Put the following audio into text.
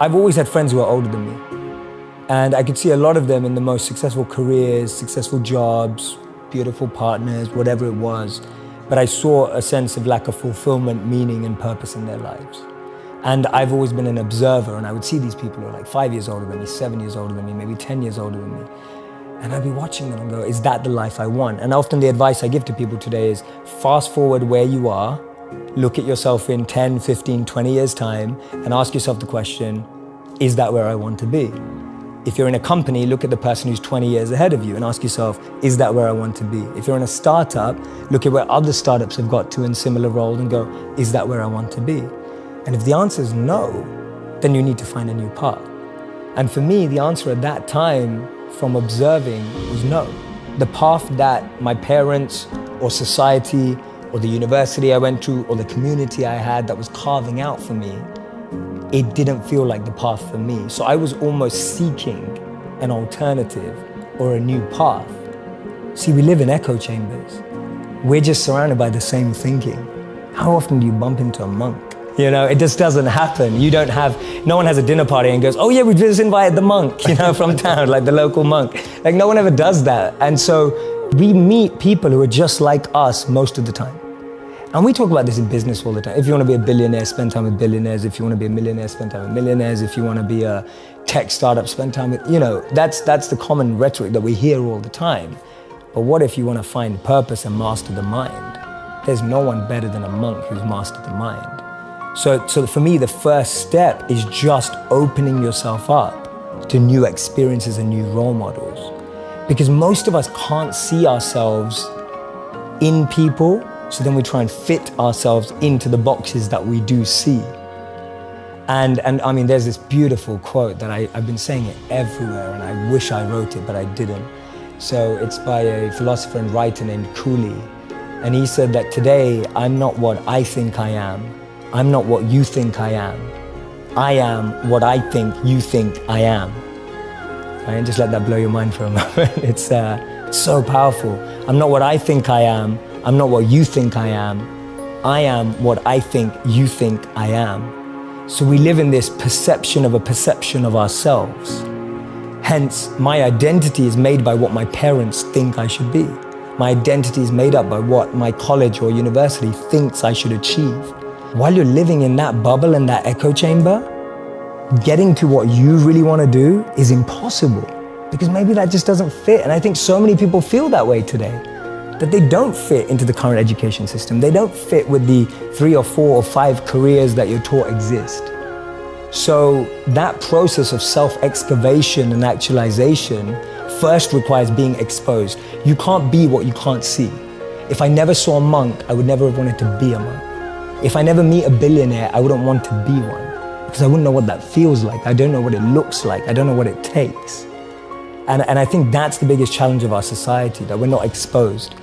I've always had friends who are older than me. And I could see a lot of them in the most successful careers, successful jobs, beautiful partners, whatever it was. But I saw a sense of lack of fulfillment, meaning, and purpose in their lives. And I've always been an observer, and I would see these people who are like 5 years older than me, 7 years older than me, maybe 10 years older than me. And I'd be watching them and go, is that the life I want? And often the advice I give to people today is fast forward where you are, look at yourself in 10, 15, 20 years time, and ask yourself the question, is that where I want to be? If you're in a company, look at the person who's 20 years ahead of you and ask yourself, is that where I want to be? If you're in a startup, look at where other startups have got to in similar roles and go, is that where I want to be? And if the answer is no, then you need to find a new path. And for me, the answer at that time from observing was no. The path that my parents or society or the university I went to or the community I had that was carving out for me, it didn't feel like the path for me. So I was almost seeking an alternative or a new path. See, we live in echo chambers. We're just surrounded by the same thinking. How often do you bump into a monk? You know, it just doesn't happen. No one has a dinner party and goes, oh yeah, we just invited the monk, from town, like the local monk. Like no one ever does that. And so we meet people who are just like us most of the time. And we talk about this in business all the time. If you want to be a billionaire, spend time with billionaires. If you want to be a millionaire, spend time with millionaires. If you want to be a tech startup, spend time with, that's the common rhetoric that we hear all the time. But what if you want to find purpose and master the mind? There's no one better than a monk who's mastered the mind. So for me, the first step is just opening yourself up to new experiences and new role models. Because most of us can't see ourselves in people, so then we try and fit ourselves into the boxes that we do see. And I mean, there's this beautiful quote that I've been saying it everywhere, and I wish I wrote it, but I didn't. So it's by a philosopher and writer named Cooley. And he said that today, I'm not what I think I am. I'm not what you think I am. I am what I think you think I am. Right? And just let that blow your mind for a moment. It's so powerful. I'm not what I think I am. I'm not what you think I am. I am what I think you think I am. So we live in this perception of a perception of ourselves. Hence, my identity is made by what my parents think I should be. My identity is made up by what my college or university thinks I should achieve. While you're living in that bubble and that echo chamber, getting to what you really want to do is impossible because maybe that just doesn't fit. And I think so many people feel that way today, that they don't fit into the current education system. They don't fit with the 3 or 4 or 5 careers that you're taught exist. So that process of self-excavation and actualization first requires being exposed. You can't be what you can't see. If I never saw a monk, I would never have wanted to be a monk. If I never meet a billionaire, I wouldn't want to be one because I wouldn't know what that feels like. I don't know what it looks like. I don't know what it takes. And I think that's the biggest challenge of our society, that we're not exposed.